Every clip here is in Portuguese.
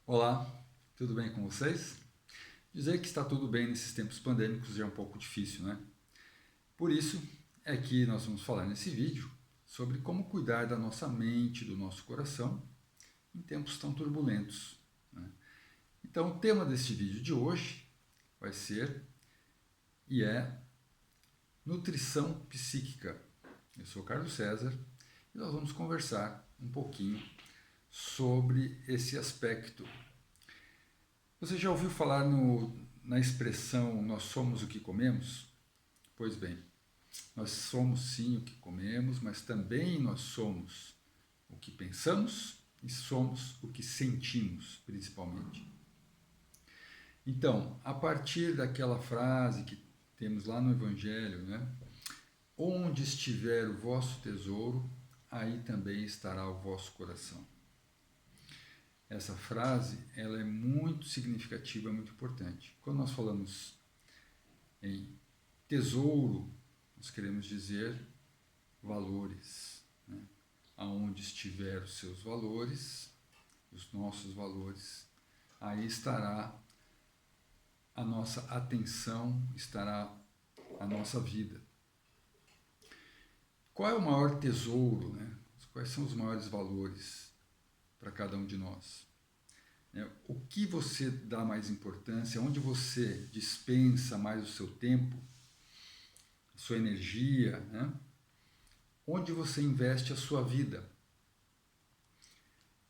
Olá, tudo bem com vocês? Dizer que está tudo bem nesses tempos pandêmicos já é um pouco difícil, né? Por isso é que nós vamos falar nesse vídeo sobre como cuidar da nossa mente, do nosso coração em tempos tão turbulentos, né? Então, o tema deste vídeo de hoje vai ser e é nutrição psíquica. Eu sou Carlos César e nós vamos conversar um pouquinho sobre esse aspecto. Você já ouviu falar na expressão nós somos o que comemos? Pois bem, nós somos sim o que comemos, mas também nós somos o que pensamos e somos o que sentimos, principalmente. Então, a partir daquela frase que temos lá no Evangelho, né? Onde estiver o vosso tesouro, aí também estará o vosso coração. Essa frase, ela é muito significativa, muito importante. Quando nós falamos em tesouro, nós queremos dizer valores, né? Aonde estiver os seus valores, os nossos valores, aí estará a nossa atenção, estará a nossa vida. Qual é o maior tesouro, né? Quais são os maiores valores para cada um de nós? O que você dá mais importância, onde você dispensa mais o seu tempo, a sua energia, né? Onde você investe a sua vida.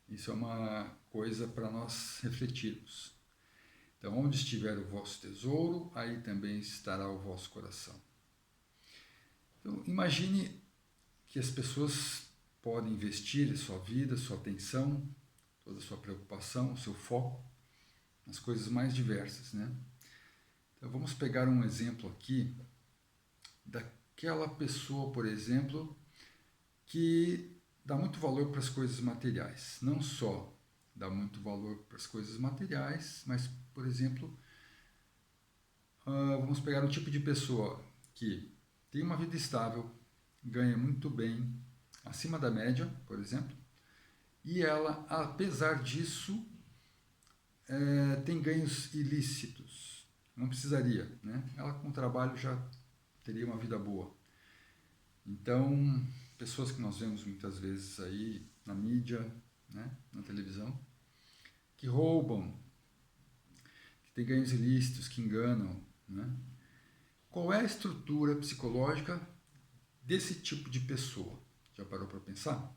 Isso é uma coisa para nós refletirmos. Então, onde estiver o vosso tesouro, aí também estará o vosso coração. Então, imagine que as pessoas podem investir a sua vida, a sua atenção, toda a sua preocupação, o seu foco nas coisas mais diversas, né? Então, vamos pegar um exemplo aqui daquela pessoa, por exemplo, que dá muito valor para as coisas materiais. Não só dá muito valor para as coisas materiais, mas, por exemplo, vamos pegar um tipo de pessoa que tem uma vida estável, ganha muito bem, acima da média, por exemplo, e ela, apesar disso, tem ganhos ilícitos. Não precisaria, né? Ela com trabalho já teria uma vida boa. Então, pessoas que nós vemos muitas vezes aí na mídia, né, na televisão, que roubam, que têm ganhos ilícitos, que enganam, né? Qual é a estrutura psicológica desse tipo de pessoa? Já parou para pensar?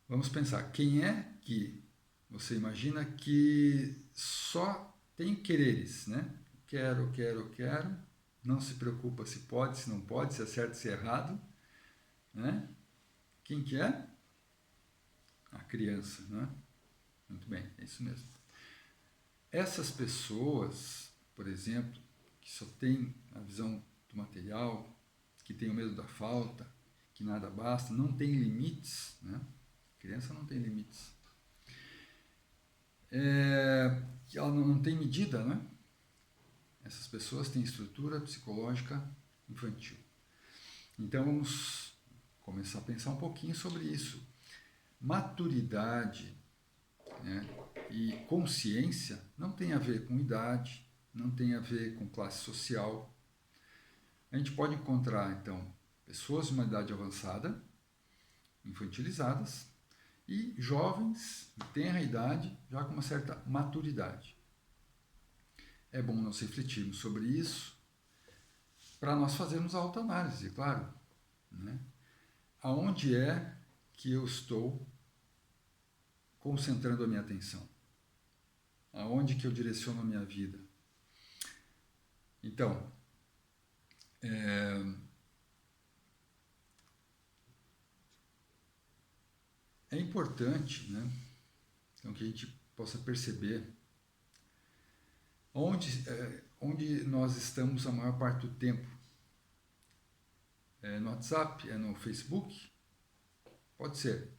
Vamos pensar, quem é que você imagina que só tem quereres, né? Quero, quero, quero, não se preocupa se pode, se não pode, se é certo, se é errado, né? Quem que é? A criança, né? Muito bem, é isso mesmo. Essas pessoas, por exemplo, que só têm a visão do material, que têm o medo da falta, que nada basta, não tem limites, né? A criança não tem limites. Que ela não tem medida, né? Essas pessoas têm estrutura psicológica infantil. Então vamos começar a pensar um pouquinho sobre isso. Maturidade, né, e consciência não tem a ver com idade, não tem a ver com classe social. A gente pode encontrar, então, pessoas de uma idade avançada, infantilizadas, e jovens de tenra idade, já com uma certa maturidade. É bom nós refletirmos sobre isso para nós fazermos a autoanálise, claro, né? Aonde é que eu estou concentrando a minha atenção? Aonde que eu direciono a minha vida? Então, é importante, né, então, que a gente possa perceber onde nós estamos a maior parte do tempo. É no WhatsApp? É no Facebook? Pode ser.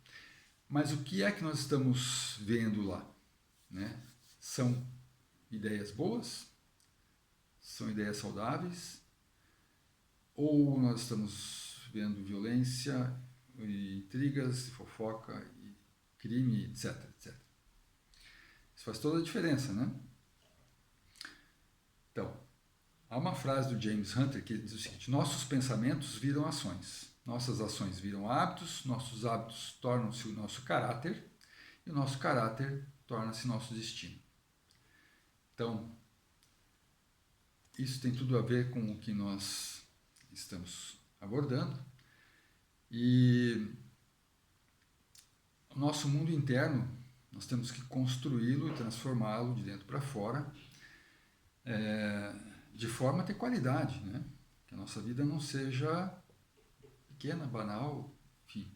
Mas o que é que nós estamos vendo lá, né? São ideias boas? São ideias saudáveis? Ou nós estamos vendo violência, intrigas, fofoca, crime, etc, etc. Isso faz toda a diferença, né? Então, há uma frase do James Hunter que diz o seguinte: nossos pensamentos viram ações, nossas ações viram hábitos, nossos hábitos tornam-se o nosso caráter e o nosso caráter torna-se nosso destino. Então, isso tem tudo a ver com o que nós estamos abordando. E o nosso mundo interno, nós temos que construí-lo e transformá-lo de dentro para fora, de forma a ter qualidade, né? Que a nossa vida não seja pequena, banal, enfim.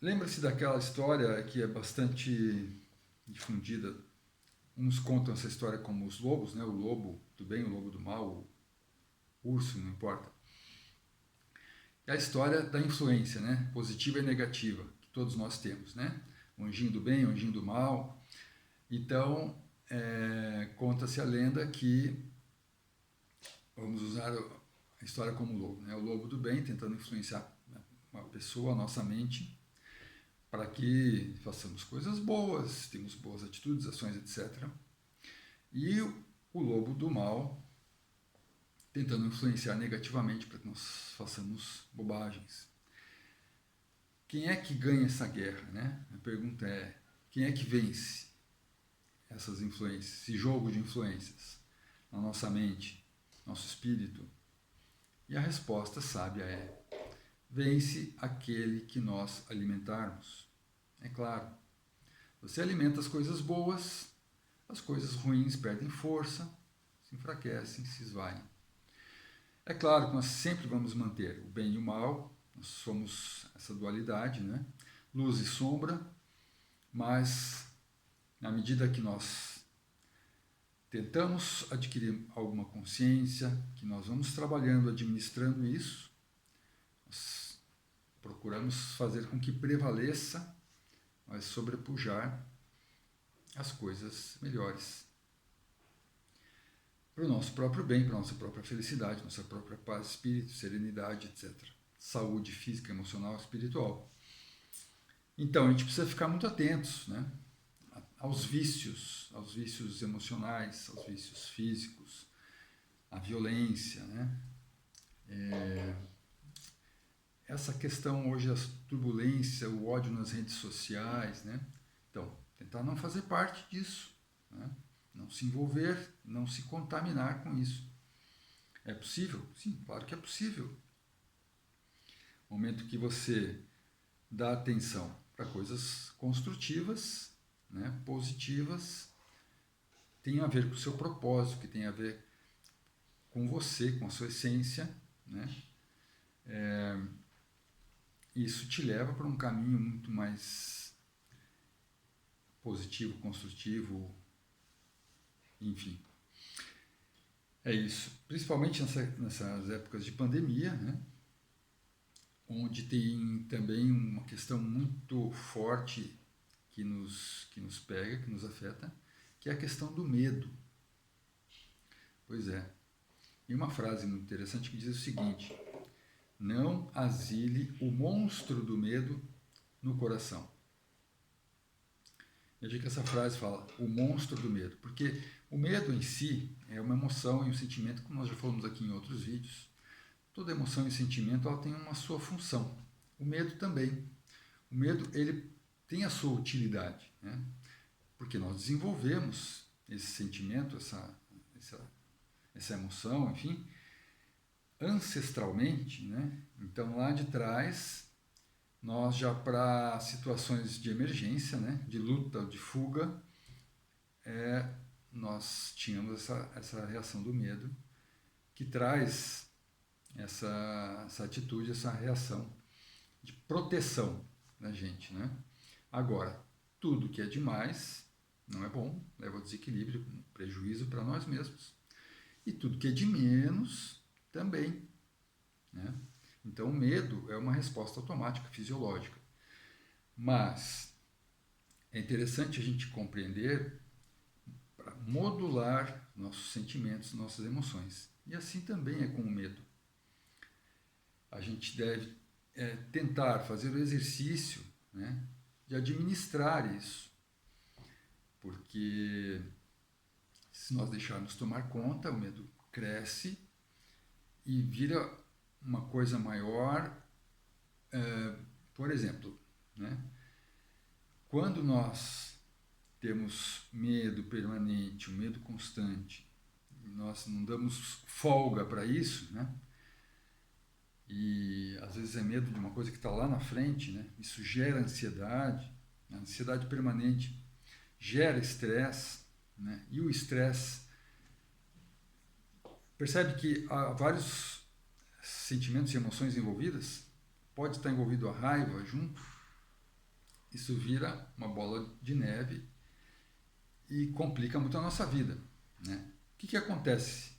Lembra-se daquela história que é bastante difundida. Uns contam essa história como os lobos, né? O lobo do bem, o lobo do mal, o urso, não importa. É a história da influência, né? Positiva e negativa, que todos nós temos, né? O anjinho do bem, o anjinho do mal. Então, conta-se a lenda que, vamos usar a história como lobo, né? O lobo do bem tentando influenciar uma pessoa, a nossa mente, para que façamos coisas boas, temos boas atitudes, ações, etc. E o lobo do mal tentando influenciar negativamente para que nós façamos bobagens. Quem é que ganha essa guerra, né? A pergunta é, quem é que vence essas influências, esse jogo de influências na nossa mente, nosso espírito? E a resposta sábia é, vence aquele que nós alimentarmos. É claro, você alimenta as coisas boas, as coisas ruins perdem força, se enfraquecem, se esvaem. É claro que nós sempre vamos manter o bem e o mal, nós somos essa dualidade, né? Luz e sombra, mas na medida que nós tentamos adquirir alguma consciência, que nós vamos trabalhando, administrando isso, nós procuramos fazer com que prevaleça, mas sobrepujar as coisas melhores. Para o nosso próprio bem, para a nossa própria felicidade, nossa própria paz, espírito, serenidade, etc. Saúde física, emocional, espiritual. Então, a gente precisa ficar muito atentos, né? aos vícios emocionais, aos vícios físicos, à violência, né? Essa questão hoje, a turbulência, o ódio nas redes sociais, né? Então, tentar não fazer parte disso, né? Não se envolver, não se contaminar com isso. É possível? Sim, claro que é possível. No momento que você dá atenção para coisas construtivas, né, positivas, tem a ver com o seu propósito, que tem a ver com você, com a sua essência, né? Isso te leva para um caminho muito mais positivo, construtivo, enfim. É isso. Principalmente nessas épocas de pandemia, né? Onde tem também uma questão muito forte que nos pega, que nos afeta, que é a questão do medo. Pois é. E uma frase muito interessante que diz o seguinte: não asile o monstro do medo no coração. Veja que essa frase fala, o monstro do medo, porque o medo em si é uma emoção e um sentimento, como nós já falamos aqui em outros vídeos. Toda emoção e sentimento ela tem uma sua função. O medo também. O medo ele tem a sua utilidade, né? Porque nós desenvolvemos esse sentimento, essa emoção, enfim, ancestralmente, né? Então lá de trás, nós já para situações de emergência, né? De luta, de fuga, nós tínhamos essa reação do medo que traz essa atitude, essa reação de proteção da gente, né? Agora, tudo que é demais não é bom, leva ao desequilíbrio, prejuízo para nós mesmos. E tudo que é de menos também, né? Então, o medo é uma resposta automática, fisiológica. Mas é interessante a gente compreender para modular nossos sentimentos, nossas emoções. E assim também é com o medo. A gente deve tentar fazer o exercício, né, de administrar isso. porque se nós deixarmos tomar conta, o medo cresce e vira uma coisa maior. Por exemplo, né? Quando nós temos medo permanente, um medo constante, e nós não damos folga para isso, né? E às vezes é medo de uma coisa que está lá na frente, né? Isso gera ansiedade, a ansiedade permanente gera estresse, né? E o estresse, percebe que há vários sentimentos e emoções envolvidas, pode estar envolvido a raiva junto, isso vira uma bola de neve e complica muito a nossa vida, né? O que acontece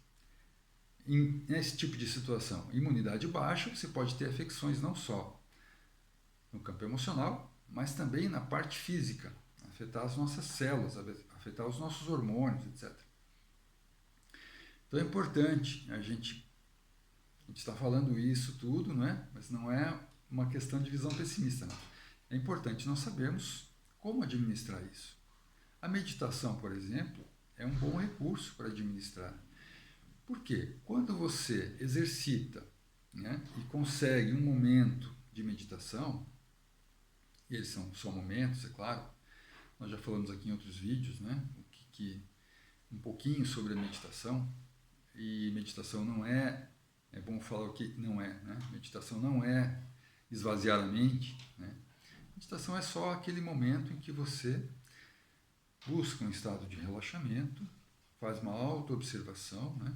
nesse tipo de situação? Imunidade baixa, você pode ter afecções não só no campo emocional, mas também na parte física, afetar as nossas células, afetar os nossos hormônios, etc. Então é importante, a gente está falando isso tudo, não é? Mas não é uma questão de visão pessimista, não. É importante nós sabermos como administrar isso. A meditação, por exemplo, é um bom recurso para administrar. Por quê? Quando você exercita, né, e consegue um momento de meditação, e eles são só momentos, é claro, nós já falamos aqui em outros vídeos, né, um pouquinho sobre a meditação, e meditação não é bom falar o que não é, né? Meditação não é esvaziar a mente, né? Meditação é só aquele momento em que você busca um estado de relaxamento, faz uma autoobservação, né?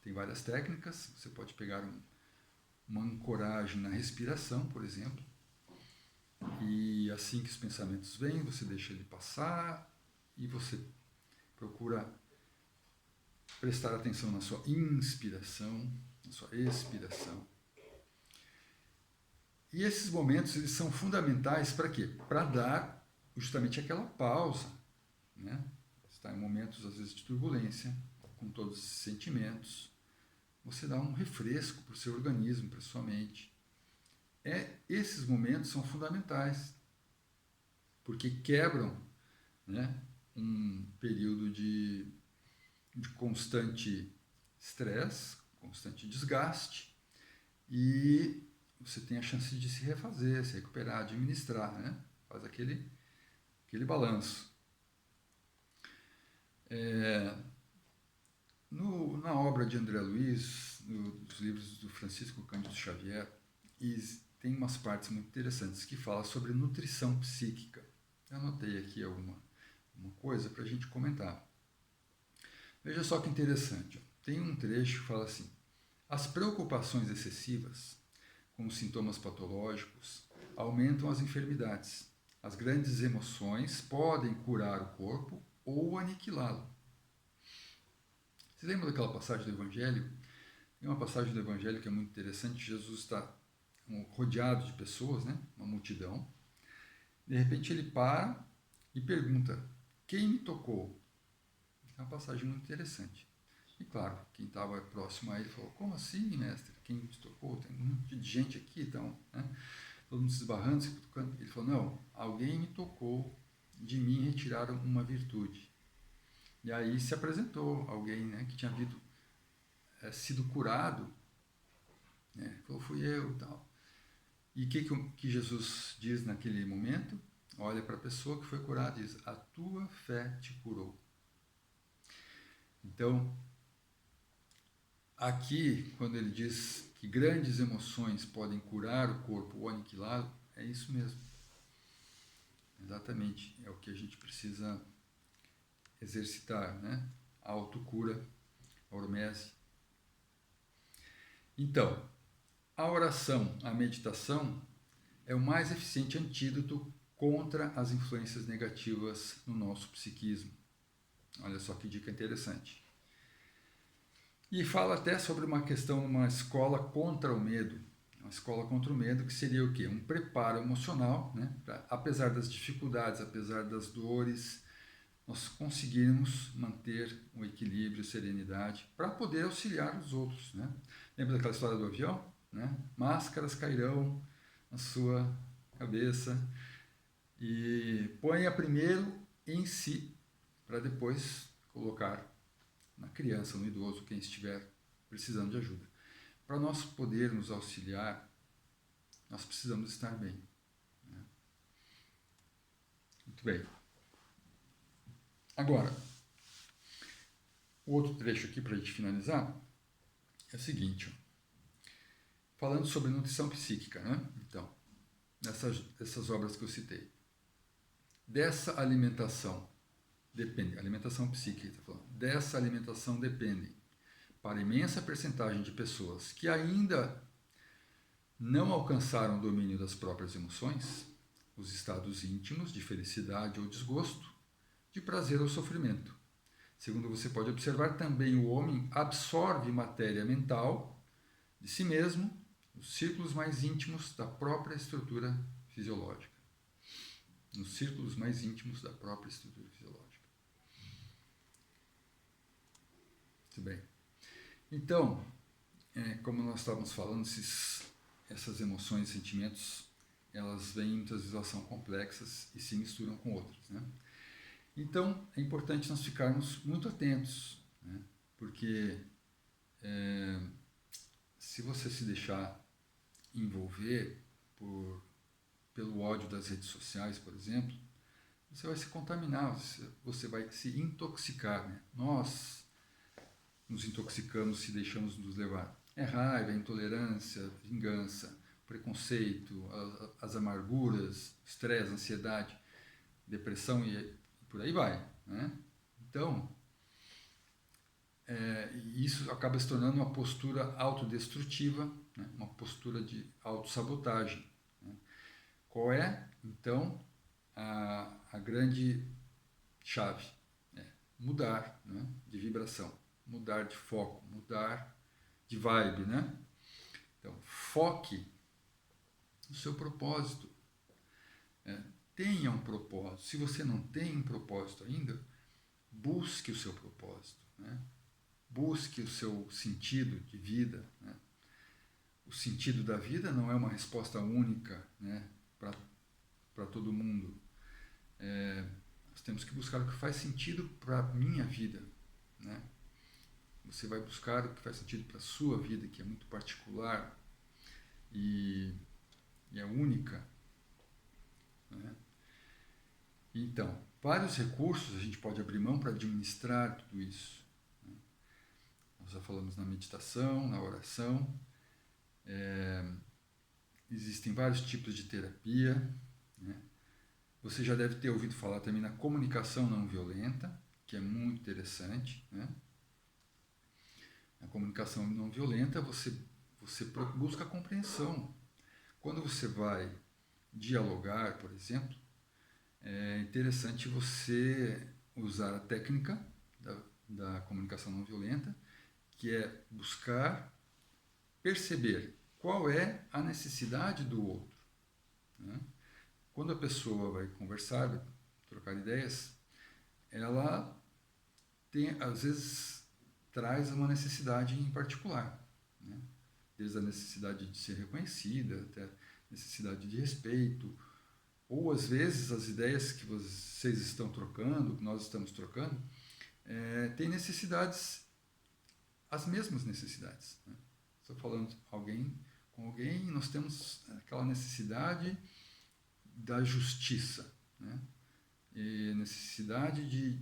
Tem várias técnicas, você pode pegar uma ancoragem na respiração, por exemplo, e assim que os pensamentos vêm, você deixa ele passar e você procura prestar atenção na sua inspiração, na sua expiração. E esses momentos, eles são fundamentais para quê? Para dar justamente aquela pausa, né? Você está em momentos, às vezes, de turbulência, com todos esses sentimentos, você dá um refresco para o seu organismo, para a sua mente. Esses momentos são fundamentais, porque quebram, né, um período de constante estresse, constante desgaste, e você tem a chance de se refazer, se recuperar, administrar, né? Faz aquele balanço. Na obra de André Luiz, nos livros do Francisco Cândido Xavier, tem umas partes muito interessantes que falam sobre nutrição psíquica. Eu anotei aqui alguma coisa para a gente comentar. Veja só que interessante. Tem um trecho que fala assim: as preocupações excessivas com os sintomas patológicos aumentam as enfermidades. As grandes emoções podem curar o corpo ou aniquilá-lo. Você lembra daquela passagem do Evangelho? Tem uma passagem do Evangelho que é muito interessante. Jesus está rodeado de pessoas, né? Uma multidão. De repente ele para e pergunta: quem me tocou? É uma passagem muito interessante. E claro, quem estava próximo a ele falou: como assim, mestre? Quem te tocou? Tem um monte de gente aqui, então, né? Todo mundo se esbarrando, se tocando. Ele falou: não, alguém me tocou, de mim retiraram uma virtude. E aí se apresentou alguém, né, que tinha sido curado, né? Falou: fui eu e tal. E o que Jesus diz naquele momento? Olha para a pessoa que foi curada e diz: a tua fé te curou. Então, aqui, quando ele diz que grandes emoções podem curar o corpo ou aniquilá-lo, é isso mesmo. Exatamente, é o que a gente precisa exercitar, né? A autocura, a hormese. Então, a oração, a meditação, é o mais eficiente antídoto contra as influências negativas no nosso psiquismo. Olha só que dica interessante. E fala até sobre uma questão, uma escola contra o medo. Uma escola contra o medo, que seria o quê? Um preparo emocional, né? Pra, apesar das dificuldades, apesar das dores, nós conseguirmos manter o equilíbrio, serenidade, para poder auxiliar os outros, né? Lembra daquela história do avião? Né? Máscaras cairão na sua cabeça, e ponha primeiro em si, para depois colocar na criança, no idoso, quem estiver precisando de ajuda. Para nós podermos auxiliar, nós precisamos estar bem. Né? Muito bem. Agora, o outro trecho aqui para a gente finalizar é o seguinte, falando sobre nutrição psíquica, né? Então, nessas obras que eu citei. Dessa alimentação depende, alimentação psíquica, tá falando, dessa alimentação dependem, para imensa percentagem de pessoas que ainda não alcançaram o domínio das próprias emoções, os estados íntimos de felicidade ou desgosto, de prazer ou sofrimento. Segundo você pode observar, também o homem absorve matéria mental de si mesmo nos círculos mais íntimos da própria estrutura fisiológica. Nos círculos mais íntimos da própria estrutura fisiológica. Muito bem. Então, como nós estávamos falando, essas emoções e sentimentos, elas vêm muitas vezes, elas são complexas e se misturam com outras, né? Então, é importante nós ficarmos muito atentos, né? Porque se você se deixar envolver pelo ódio das redes sociais, por exemplo, você vai se contaminar, você vai se intoxicar, né? Nós nos intoxicamos se deixamos nos levar. É raiva, é intolerância, vingança, preconceito, as amarguras, estresse, ansiedade, depressão e por aí vai, né? Então, isso acaba se tornando uma postura autodestrutiva, né? Uma postura de autossabotagem. Né? Qual é, então, a grande chave? Mudar, né? De vibração, mudar de foco, mudar de vibe, né? Então, foque no seu propósito. Tenha um propósito. Se você não tem um propósito ainda, busque o seu propósito, né? Busque o seu sentido de vida, né? O sentido da vida não é uma resposta única, né, para todo mundo. Nós temos que buscar o que faz sentido para a minha vida, né? Você vai buscar o que faz sentido para a sua vida, que é muito particular e é única, né? Então, vários recursos a gente pode abrir mão para administrar tudo isso. Né? Nós já falamos na meditação, na oração. Existem vários tipos de terapia. Né? Você já deve ter ouvido falar também na comunicação não violenta, que é muito interessante. Né? Na comunicação não violenta, você busca a compreensão. Quando você vai dialogar, por exemplo, é interessante você usar a técnica da comunicação não violenta, que é buscar perceber qual é a necessidade do outro. Né? Quando a pessoa vai conversar, vai trocar ideias, ela às vezes traz uma necessidade em particular, né? Desde a necessidade de ser reconhecida, até a necessidade de respeito, ou às vezes as ideias que vocês estão trocando, que nós estamos trocando, têm necessidades, as mesmas necessidades. Né? Estou falando com alguém, nós temos aquela necessidade da justiça, né? E necessidade de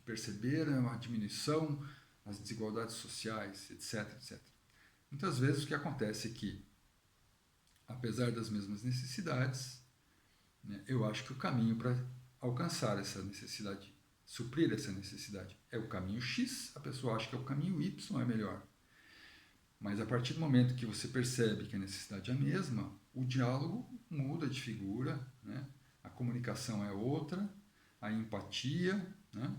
perceber uma diminuição nas desigualdades sociais, etc, etc. Muitas vezes o que acontece é que, apesar das mesmas necessidades, né, eu acho que o caminho para alcançar essa necessidade, suprir essa necessidade, é o caminho X, a pessoa acha que é o caminho Y é melhor. Mas a partir do momento que você percebe que a necessidade é a mesma, o diálogo muda de figura, né? A comunicação é outra, a empatia, né?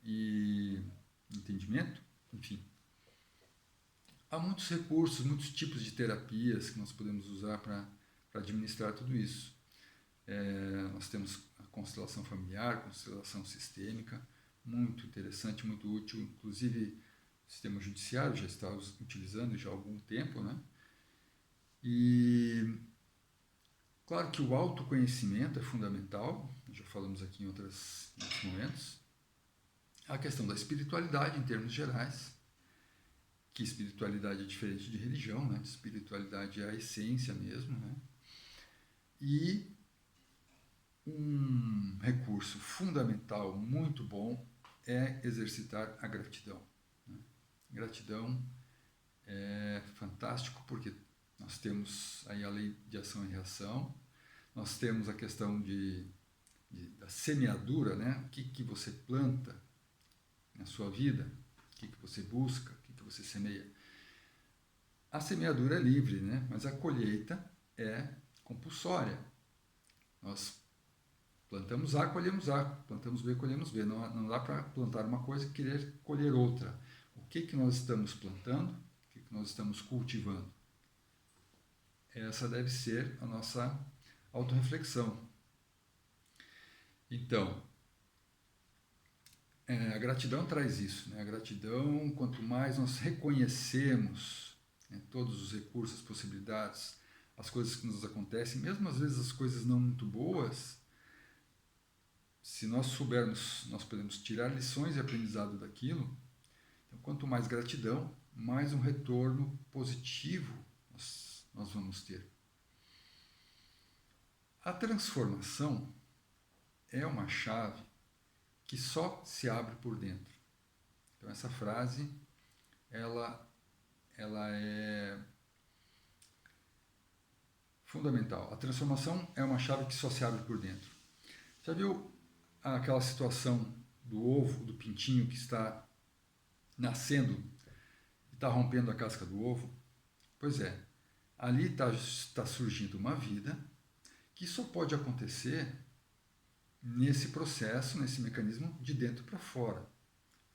E entendimento, enfim. Há muitos recursos, muitos tipos de terapias que nós podemos usar para administrar tudo isso. Nós temos a constelação familiar, constelação sistêmica, muito interessante, muito útil, inclusive o sistema judiciário já está utilizando já há algum tempo, né? E Claro que o autoconhecimento é fundamental, já falamos aqui em outros momentos. A questão da espiritualidade em termos gerais, que espiritualidade é diferente de religião, né? Espiritualidade é a essência mesmo, né? E um recurso fundamental, muito bom, é exercitar a gratidão. Né? Gratidão é fantástico porque nós temos aí a lei de ação e reação, nós temos a questão da semeadura, né? O que você planta na sua vida, o que você busca, o que você semeia. A semeadura é livre, né? Mas a colheita é compulsória. Nós plantamos A, colhemos A, plantamos B, colhemos B. Não dá para plantar uma coisa e querer colher outra. O que nós estamos plantando? O que nós estamos cultivando? Essa deve ser a nossa autorreflexão. Então, a gratidão traz isso. Né? A gratidão, quanto mais nós reconhecemos, né, todos os recursos, as possibilidades, as coisas que nos acontecem, mesmo às vezes as coisas não muito boas, se nós soubermos, nós podemos tirar lições e aprendizado daquilo. Então, quanto mais gratidão, mais um retorno positivo nós vamos ter. A transformação é uma chave que só se abre por dentro. Então, essa frase, ela é fundamental. A transformação é uma chave que só se abre por dentro. Já viu aquela situação do ovo, do pintinho que está nascendo e está rompendo a casca do ovo? Pois é, ali está surgindo uma vida que só pode acontecer nesse processo, nesse mecanismo de dentro para fora.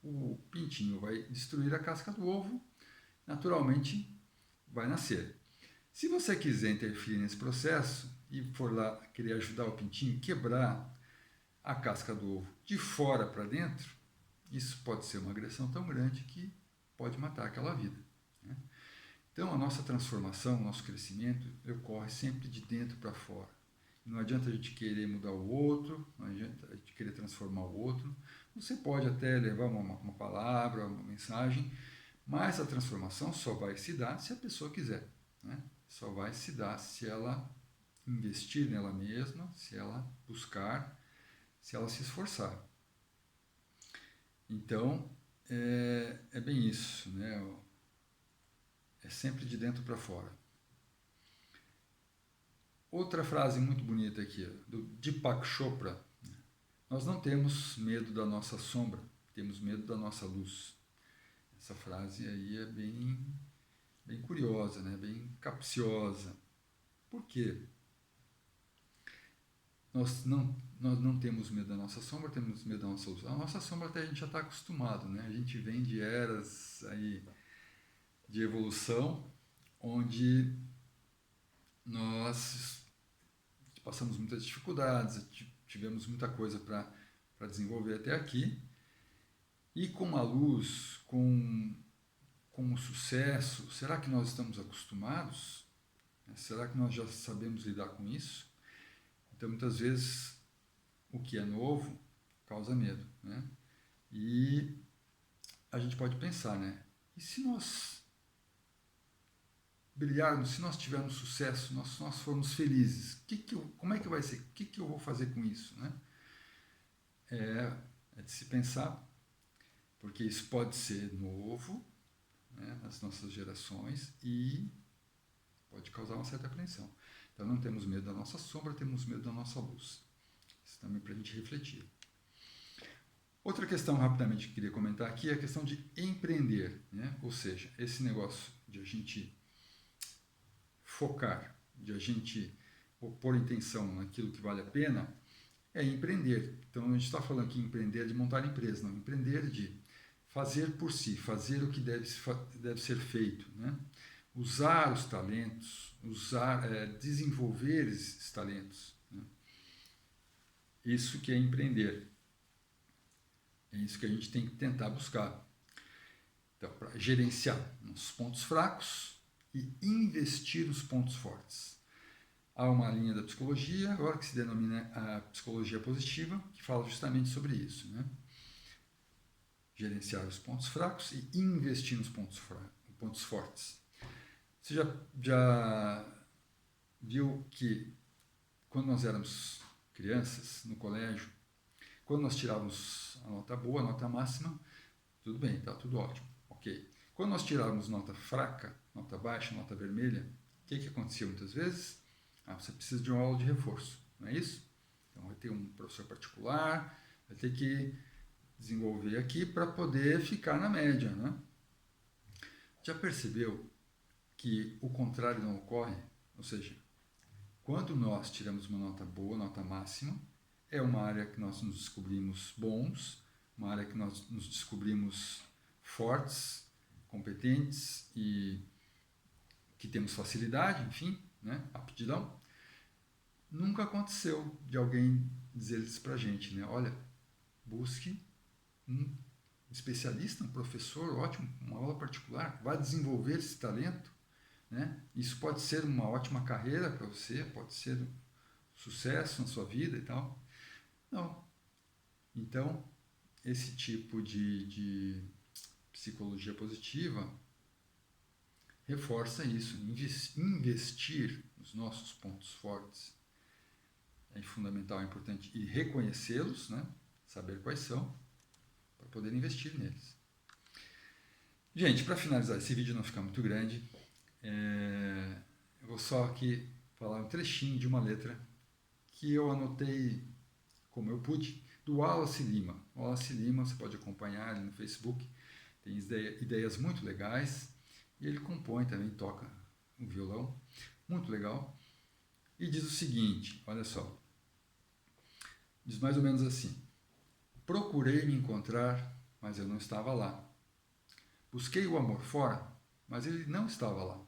O pintinho vai destruir a casca do ovo, naturalmente vai nascer. Se você quiser interferir nesse processo e for lá querer ajudar o pintinho a quebrar a casca do ovo de fora para dentro, isso pode ser uma agressão tão grande que pode matar aquela vida. Né? Então, a nossa transformação, o nosso crescimento, ocorre sempre de dentro para fora. Não adianta a gente querer mudar o outro, não adianta a gente querer transformar o outro. Você pode até levar uma palavra, uma mensagem, mas a transformação só vai se dar se a pessoa quiser. Né? Só vai se dar se ela investir nela mesma, se ela buscar, se ela se esforçar. Então, é bem isso, né? É sempre de dentro para fora. Outra frase muito bonita aqui, do Deepak Chopra. Nós não temos medo da nossa sombra, temos medo da nossa luz. Essa frase aí é bem curiosa, né? Bem capciosa. Por quê? Nós não temos medo da nossa sombra, temos medo da nossa luz. A nossa sombra até a gente já está acostumado, né? A gente vem de eras aí de evolução, onde nós passamos muitas dificuldades, tivemos muita coisa para desenvolver até aqui, e com a luz, com o sucesso, será que nós estamos acostumados? Será que nós já sabemos lidar com isso? Então, muitas vezes, o que é novo causa medo, né? E a gente pode pensar, né? E se nós brilharmos, se nós tivermos sucesso, nós formos felizes, como é que vai ser? O que eu vou fazer com isso, né? É de se pensar, porque isso pode ser novo, né, nas nossas gerações e pode causar uma certa apreensão. Então, não temos medo da nossa sombra, temos medo da nossa luz. Isso também para a gente refletir. Outra questão, rapidamente, que eu queria comentar aqui é a questão de empreender, né? Ou seja, esse negócio de a gente focar, de a gente pôr intenção naquilo que vale a pena, é empreender. Então, a gente está falando aqui empreender de montar empresa, não, empreender de fazer por si, fazer o que deve ser feito, né? Usar os talentos, desenvolver esses talentos. Né? Isso que é empreender. É isso que a gente tem que tentar buscar. Então, para gerenciar os pontos fracos e investir nos pontos fortes. Há uma linha da psicologia, agora que se denomina a psicologia positiva, que fala justamente sobre isso, né? Gerenciar os pontos fracos e investir nos pontos fortes. Você já viu que quando nós éramos crianças, no colégio, quando nós tirávamos a nota boa, a nota máxima, tudo bem, tá tudo ótimo, ok. Quando nós tirávamos nota fraca, nota baixa, nota vermelha, o que acontecia muitas vezes? Você precisa de uma aula de reforço, não é isso? Então vai ter um professor particular, vai ter que desenvolver aqui para poder ficar na média, né? Já percebeu que o contrário não ocorre? Ou seja, quando nós tiramos uma nota boa, nota máxima, é uma área que nós nos descobrimos bons, uma área que nós nos descobrimos fortes, competentes e que temos facilidade, enfim, né, aptidão. Nunca aconteceu de alguém dizer isso pra gente, né? Olha, busque um especialista, um professor ótimo, uma aula particular, vá desenvolver esse talento, né? Isso pode ser uma ótima carreira para você, pode ser um sucesso na sua vida e tal. Não. Então, esse tipo de psicologia positiva reforça isso. Investir nos nossos pontos fortes é fundamental, é importante. E reconhecê-los, né? Saber quais são, para poder investir neles. Gente, para finalizar, esse vídeo não ficar muito grande, eu vou só aqui falar um trechinho de uma letra que eu anotei como eu pude, do Wallace Lima. O Wallace Lima, você pode acompanhar ele no Facebook, tem ideias muito legais, e ele compõe também, toca um violão, muito legal, e diz o seguinte, olha só, diz mais ou menos assim: procurei me encontrar, mas eu não estava lá. Busquei o amor fora, mas ele não estava lá.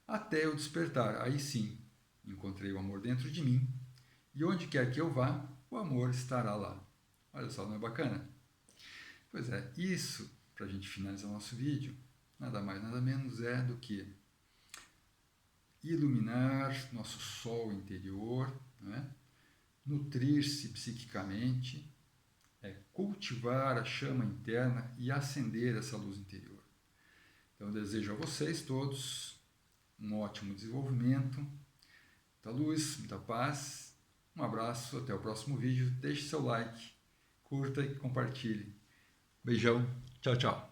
Até eu despertar, aí sim, encontrei o amor dentro de mim, e onde quer que eu vá, o amor estará lá. Olha só, não é bacana? Pois é, isso, para a gente finalizar o nosso vídeo, nada mais, nada menos é do que iluminar nosso sol interior, né? Nutrir-se psiquicamente, cultivar a chama interna e acender essa luz interior. Então, eu desejo a vocês todos um ótimo desenvolvimento, muita luz, muita paz. Um abraço, até o próximo vídeo. Deixe seu like, curta e compartilhe. Beijão, tchau, tchau.